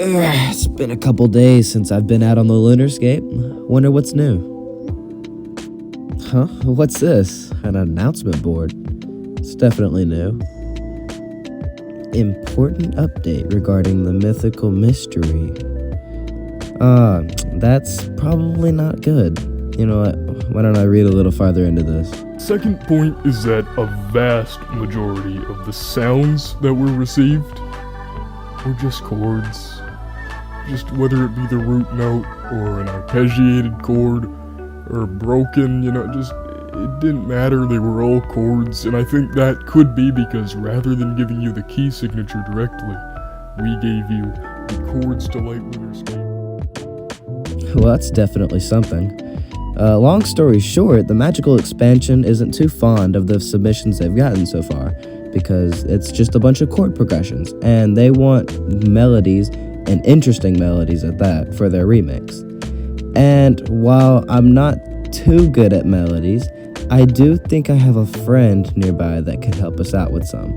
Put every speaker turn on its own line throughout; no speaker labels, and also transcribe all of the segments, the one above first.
It's been a couple days since I've been out on the lunarscape. Wonder what's new. Huh? What's this? An announcement board. It's definitely new. Important update regarding the mythical mystery. That's probably not good. You know what? Why don't I read a little farther into this?
Second point is that a vast majority of the sounds that were received were just chords. Just whether it be the root note or an arpeggiated chord or broken, it didn't matter. They were all chords, and I think that could be because rather than giving you the key signature directly, we gave you the chords to light lunarscape.
Well, that's definitely something. Long story short, the magical expansion isn't too fond of the submissions they've gotten so far, because it's just a bunch of chord progressions, and they want melodies, and interesting melodies at that, for their remix. And while I'm not too good at melodies, I do think I have a friend nearby that could help us out with some.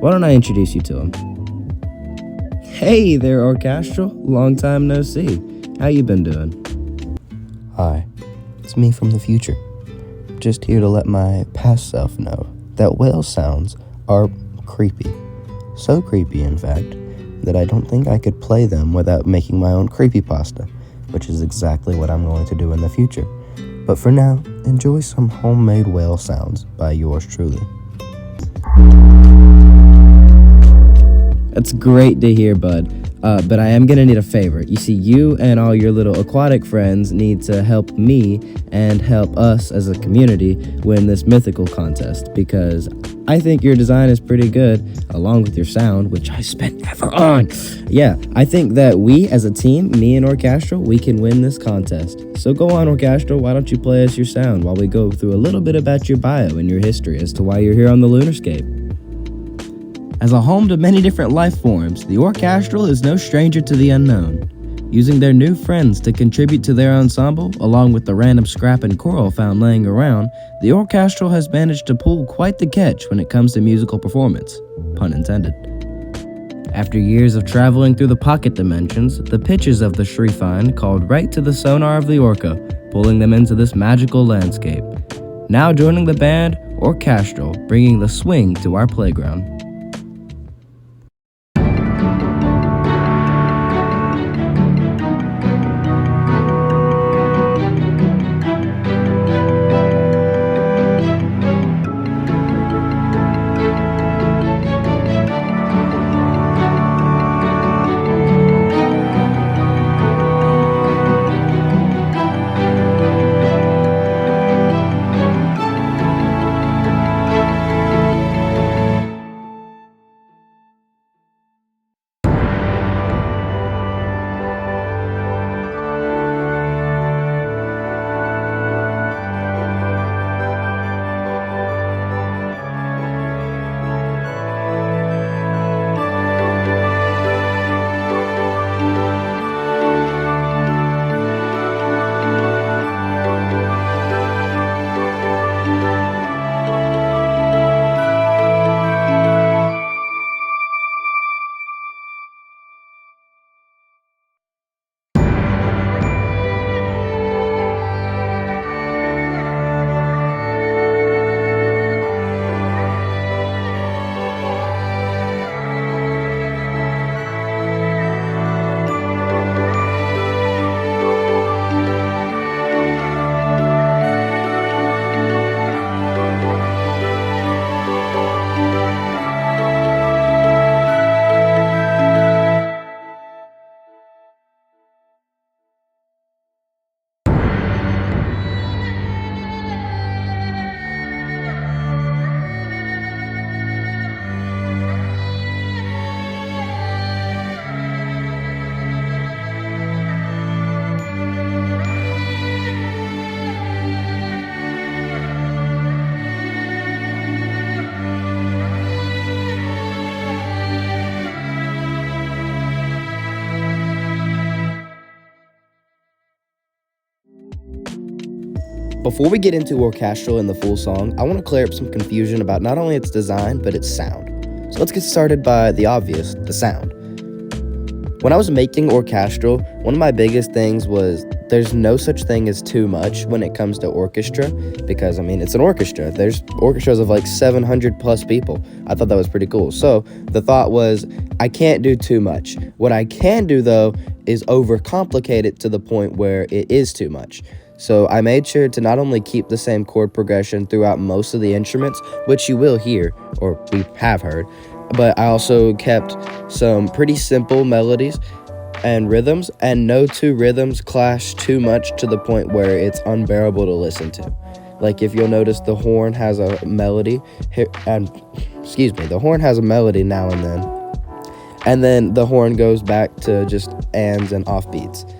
Why don't I introduce you to him? Hey there, Orc-astral. Long time no see. How you been doing?
Hi, it's me from the future. Just here to let my past self know that whale sounds are creepy. So creepy, in fact, that I don't think I could play them without making my own creepypasta, which is exactly what I'm going to do in the future. But for now, enjoy some homemade whale sounds by yours truly.
That's great to hear, bud. But I am gonna need a favor. You see, you and all your little aquatic friends need to help me and help us as a community win this mythical contest, because I think your design is pretty good, along with your sound, which I spent effort on. Yeah, I think that we as a team, me and Orc-astral, we can win this contest. So go on, Orc-astral, why don't you play us your sound while we go through a little bit about your bio and your history as to why you're here on the lunarscape. As a home to many different life forms, the Orc-astral is no stranger to the unknown. Using their new friends to contribute to their ensemble, along with the random scrap and coral found laying around, the Orc-astral has managed to pull quite the catch when it comes to musical performance. Pun intended. After years of traveling through the pocket dimensions, the pitches of the Shreef-ine called right to the sonar of the orca, pulling them into this magical landscape. Now joining the band, Orc-astral, bringing the swing to our playground. Before we get into Orc-astral and the full song, I want to clear up some confusion about not only its design, but its sound. So let's get started by the obvious, the sound. when I was making Orc-astral, one of my biggest things was there's no such thing as too much when it comes to orchestra, because, I mean, it's an orchestra. There's orchestras of like 700 plus people. I thought that was pretty cool. So the thought was, I can't do too much. What I can do, though, is overcomplicate it to the point where it is too much. So I made sure to not only keep the same chord progression throughout most of the instruments, which you will hear, or we have heard, but I also kept some pretty simple melodies and rhythms, and no two rhythms clash too much to the point where it's unbearable to listen to. Like, if you'll notice, the horn has a melody, the horn has a melody now and then the horn goes back to just ands and offbeats.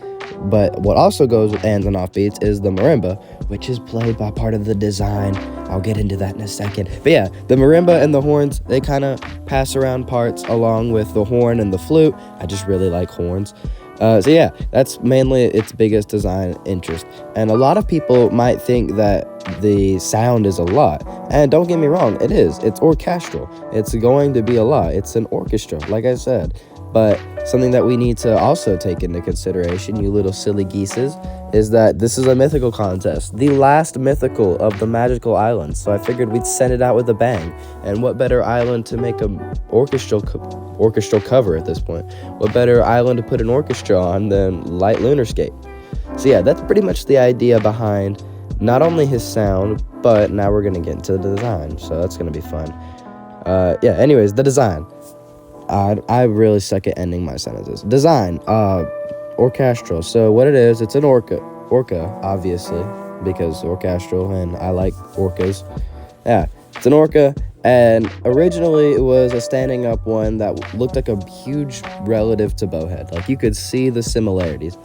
But what also goes with ands and offbeats is the marimba, which is played by part of the design. I'll get into that in a second. But yeah, the marimba and the horns, they kind of pass around parts along with the horn and the flute. I just really like horns. So yeah, that's mainly its biggest design interest. And a lot of people might think that the sound is a lot. And don't get me wrong, it is. It's orchestral. It's going to be a lot. It's an orchestra, like I said. But something that we need to also take into consideration, you little silly geeses, is that this is a mythical contest. The last mythical of the magical islands. So I figured we'd send it out with a bang. And what better island to make an orchestral cover at this point? What better island to put an orchestra on than Light Lunarscape? So yeah, that's pretty much the idea behind not only his sound, but now we're going to get into the design. So that's going to be fun. Anyways, the design. I really suck at ending my sentences. Design, Orc-astral. So what it is, it's an orca, obviously, because Orc-astral, and I like orcas. Yeah, it's an orca, and originally it was a standing up one that looked like a huge relative to bowhead. Like, you could see the similarities.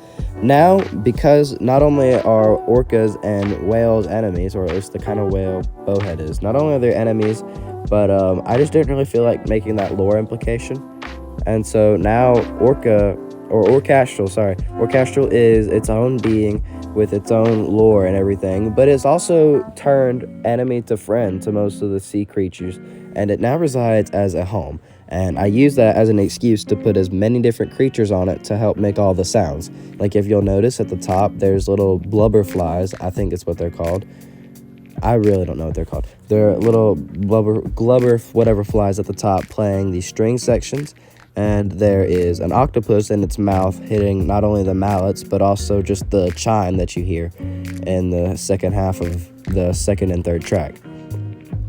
Now, because not only are orcas and whales enemies, or at least the kind of whale bowhead is, not only are they enemies, but I just didn't really feel like making that lore implication. And so now Orc-astral is its own being with its own lore and everything, but it's also turned enemy to friend to most of the sea creatures, and it now resides as a home. And I use that as an excuse to put as many different creatures on it to help make all the sounds. Like, if you'll notice at the top, there's little blubber flies, I think it's what they're called. I really don't know what they're called. They're little blubber whatever flies at the top playing the string sections. And there is an octopus in its mouth hitting not only the mallets, but also just the chime that you hear in the second half of the second and third track.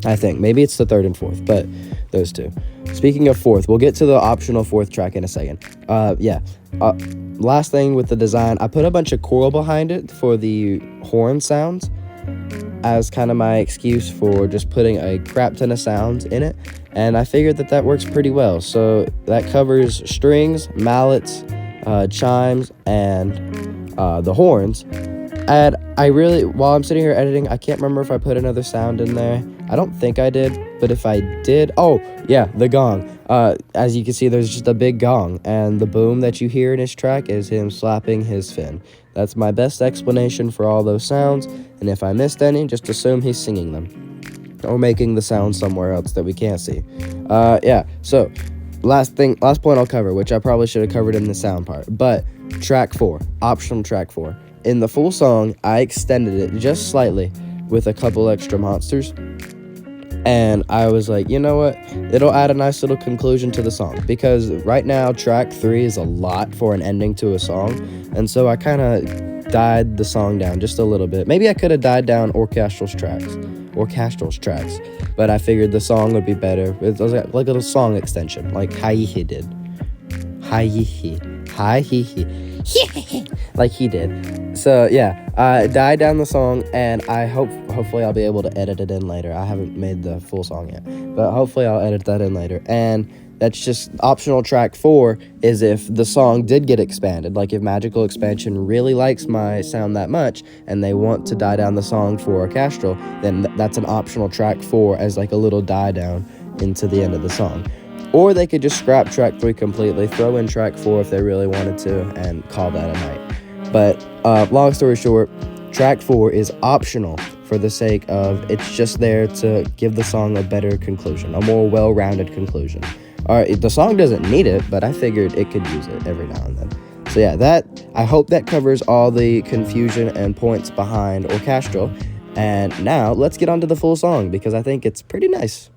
I think. Maybe it's the third and fourth, but those two. Speaking of fourth, we'll get to the optional fourth track in a second. Last thing with the design, I put a bunch of choral behind it for the horn sounds, as kind of my excuse for just putting a crap ton of sounds in it, and I figured that works pretty well. So that covers strings, mallets, chimes, and the horns. And I really, while I'm sitting here editing, I can't remember if I put another sound in there. I don't think I did, but if I did, oh yeah, the gong. As you can see, there's just a big gong, and the boom that you hear in his track is him slapping his fin. That's my best explanation for all those sounds, and if I missed any, just assume he's singing them, or making the sound somewhere else that we can't see. So last point I'll cover, which I probably should have covered in the sound part, but track 4, optional track 4. In the full song, I extended it just slightly with a couple extra monsters, and I was like, you know what, it'll add a nice little conclusion to the song, because right now track 3 is a lot for an ending to a song, and so I kind of died the song down just a little bit. Maybe I could have died down Orc-astral's tracks, but I figured the song would be better. It was like a little song extension, like hi-he did. Hi-he-he. Like he did. So yeah, I died down the song, and I hopefully I'll be able to edit it in later. I haven't made the full song yet, but hopefully I'll edit that in later. And that's just optional track 4 is if the song did get expanded, like if Magical Expansion really likes my sound that much and they want to die down the song for Orc-astral, then that's an optional track 4 as like a little die down into the end of the song. Or they could just scrap track 3 completely, throw in track 4 if they really wanted to, and call that a night. But long story short, track 4 is optional for the sake of it's just there to give the song a better conclusion, a more well-rounded conclusion. The song doesn't need it, but I figured it could use it every now and then. So yeah, I hope that covers all the confusion and points behind Orc-astral. And now let's get on to the full song because I think it's pretty nice.